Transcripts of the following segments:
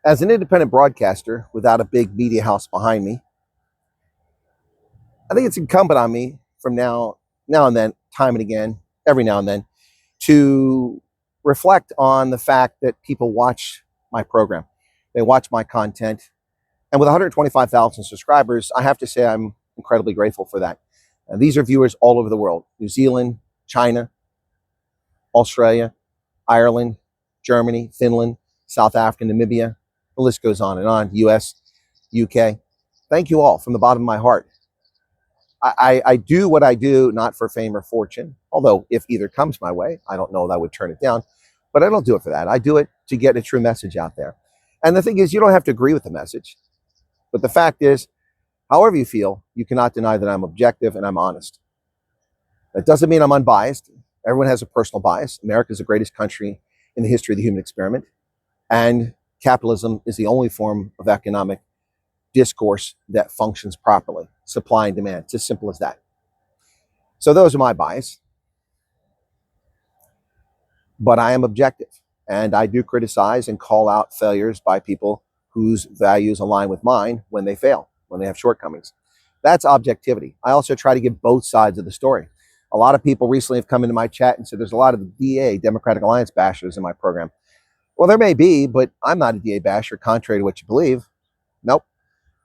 As an independent broadcaster without a big media house behind me, I think it's incumbent on me from now and then, time and again, every now and then, to reflect on the fact that people watch my program. They watch my content. And with 125,000 subscribers, I have to say I'm incredibly grateful for that. And these are viewers all over the world: New Zealand, China, Australia, Ireland, Germany, Finland, South Africa, Namibia. The list goes on and on. US, UK. Thank you all from the bottom of my heart. I do what I do not for fame or fortune, although if either comes my way, I don't know that I would turn it down, but I don't do it for that. I do it to get a true message out there. And the thing is, you don't have to agree with the message, but the fact is, however you feel, you cannot deny that I'm objective and I'm honest. That doesn't mean I'm unbiased. Everyone has a personal bias. America is the greatest country in the history of the human experiment, and capitalism is the only form of economic discourse that functions properly. Supply and demand. It's as simple as that. So those are my bias. But I am objective, and I do criticize and call out failures by people whose values align with mine when they fail, when they have shortcomings. That's objectivity. I also try to give both sides of the story. A lot of people recently have come into my chat and said there's a lot of DA, Democratic Alliance bashers in my program. Well, there may be, but I'm not a DA basher, contrary to what you believe. Nope.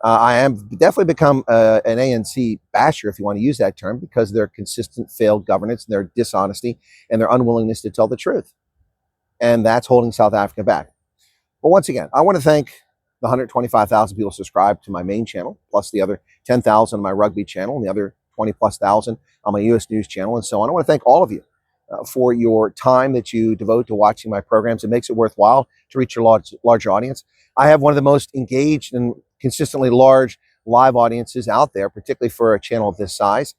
I am definitely become an ANC basher, if you want to use that term, because of their consistent failed governance, and their dishonesty, and their unwillingness to tell the truth. And that's holding South Africa back. But once again, I want to thank the 125,000 people subscribed to my main channel, plus the other 10,000 on my rugby channel, and the other 20 plus thousand on my US News channel, and so on. I want to thank all of you for your time that you devote to watching my programs. It makes it worthwhile to reach your larger audience. I have one of the most engaged and consistently large live audiences out there, particularly for a channel of this size,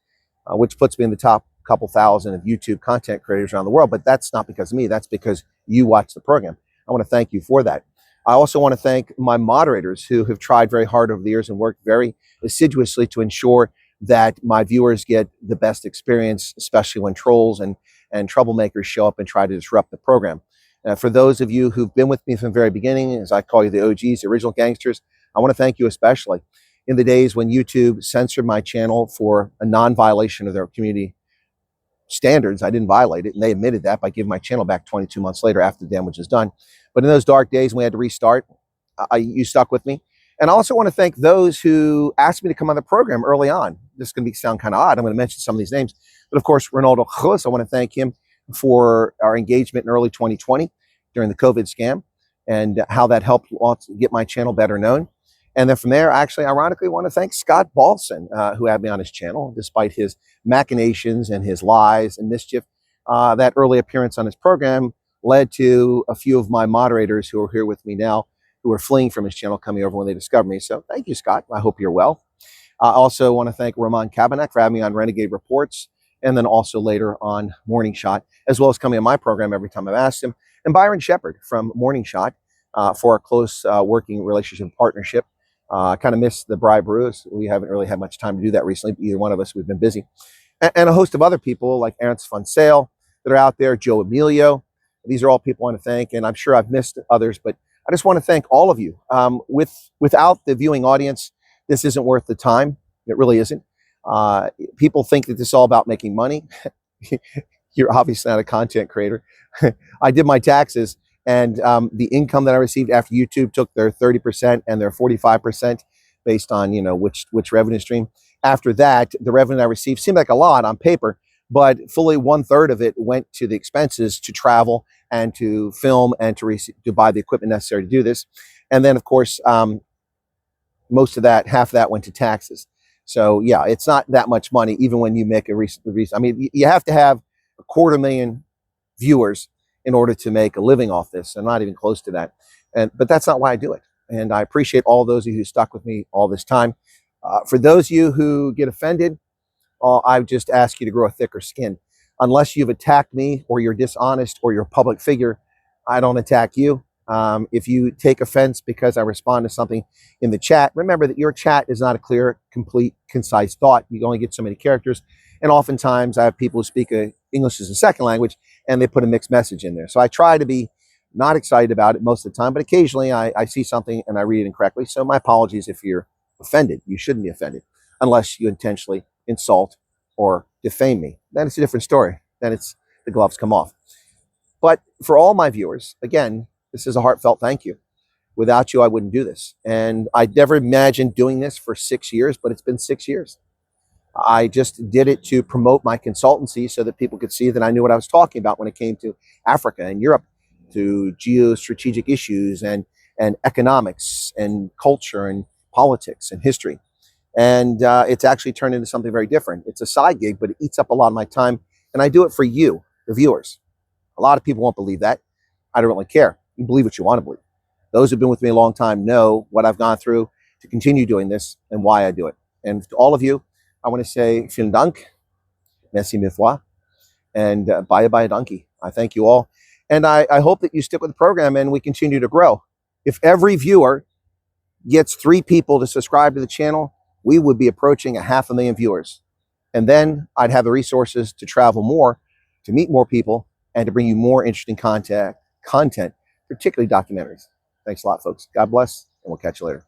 which puts me in the top couple thousand of YouTube content creators around the world. But that's not because of me. That's because you watch the program. I want to thank you for that. I also want to thank my moderators who have tried very hard over the years and worked very assiduously to ensure that my viewers get the best experience, especially when trolls and troublemakers show up and try to disrupt the program. For those of you who've been with me from the very beginning, as I call you the OGs, the original gangsters, I want to thank you especially. In the days when YouTube censored my channel for a non-violation of their community standards, I didn't violate it, and they admitted that by giving my channel back 22 months later after the damage was done. But in those dark days when we had to restart, you stuck with me. And I also want to thank those who asked me to come on the program early on. This is going to sound kind of odd. I'm going to mention some of these names. But of course, Ronaldo Khus, I want to thank him for our engagement in early 2020 during the COVID scam and how that helped get my channel better known. And then from there, actually, ironically, I want to thank Scott Balson, who had me on his channel, despite his machinations and his lies and mischief. That early appearance on his program led to a few of my moderators who are here with me now, who are fleeing from his channel, coming over when they discovered me. So thank you, Scott. I hope you're well. I also want to thank Roman Kabanek for having me on Renegade Reports, and then also later on Morning Shot, as well as coming on my program every time I've asked him, and Byron Shepard from Morning Shot for our close working relationship and partnership. I kind of miss the Brews. We haven't really had much time to do that recently. Either one of us, we've been busy. And a host of other people like Ernst von Sale that are out there, Joe Emilio. These are all people I want to thank, and I'm sure I've missed others, but I just want to thank all of you. Without the viewing audience, this isn't worth the time. It really isn't. People think that this is all about making money. You're obviously not a content creator. I did my taxes, and the income that I received after YouTube took their 30% and their 45% based on which revenue stream. After that, the revenue I received seemed like a lot on paper, but fully 1/3 of it went to the expenses to travel and to film and to buy the equipment necessary to do this. And then, of course, most of that, half of that went to taxes. So yeah, it's not that much money, even when you make a recent. I mean, you have to have 250,000 viewers in order to make a living off this. I'm not even close to that. But that's not why I do it. And I appreciate all those of you who stuck with me all this time. For those of you who get offended, I just ask you to grow a thicker skin. Unless you've attacked me or you're dishonest or you're a public figure, I don't attack you. If you take offense because I respond to something in the chat, remember that your chat is not a clear, complete, concise thought. You only get so many characters. And oftentimes I have people who speak English as a second language and they put a mixed message in there. So I try to be Not excited about it most of the time, but occasionally I see something and I read it incorrectly. So my apologies if you're offended. You shouldn't be offended unless you intentionally insult or defame me. Then it's a different story. Then it's the gloves come off. But for all my viewers, again, this is a heartfelt thank you. Without you, I wouldn't do this. And I never imagined doing this for 6 years, but it's been 6 years. I just did it to promote my consultancy so that people could see that I knew what I was talking about when it came to Africa and Europe, to geostrategic issues and economics and culture and politics and history. And it's actually turned into something very different. It's a side gig, but it eats up a lot of my time. And I do it for you, the viewers. A lot of people won't believe that. I don't really care. You believe what you want to believe. Those who've been with me a long time know what I've gone through to continue doing this and why I do it. And to all of you, I want to say vielen Dank, merci mille fois, and bye bye donkey. I thank you all. And I hope that you stick with the program and we continue to grow. If every viewer gets 3 people to subscribe to the channel, we would be approaching 500,000 viewers. And then I'd have the resources to travel more, to meet more people, and to bring you more interesting content, particularly documentaries. Thanks a lot, folks. God bless, and we'll catch you later.